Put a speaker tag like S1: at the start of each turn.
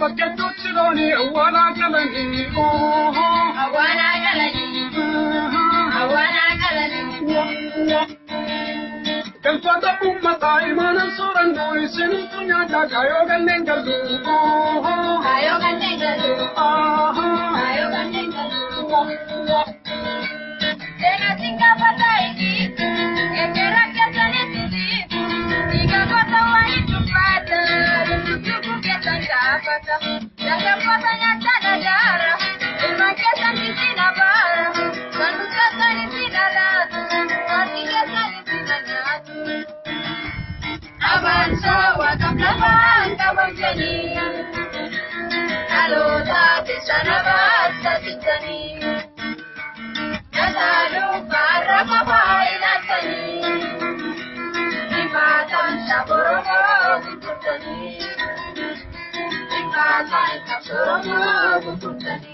S1: bakkeetutti awwaala galanii
S2: awwaala galanii awwaala galanii
S1: galfata ummataa imaanan soorannoo isin nyaata kaayoo kanneen gallu
S2: kaayoo kanneen gallu kaayoo kanneen gallu seenaatiin gaafataa iji ekeera keessanitti dhiiga gosa waan dubbaata lubbuun keessan gaafata lallaffata nyaata nagaara ilma keessan isin abaara kan keessan isin alaatu maatii keessan isin alaatu abaansa waaqam lafaan kabajanii dhaloota keessan abaasa sittanii Nasalu para mapailatani, Nimatan saboromo gututani, Nimatan saboromo gututani.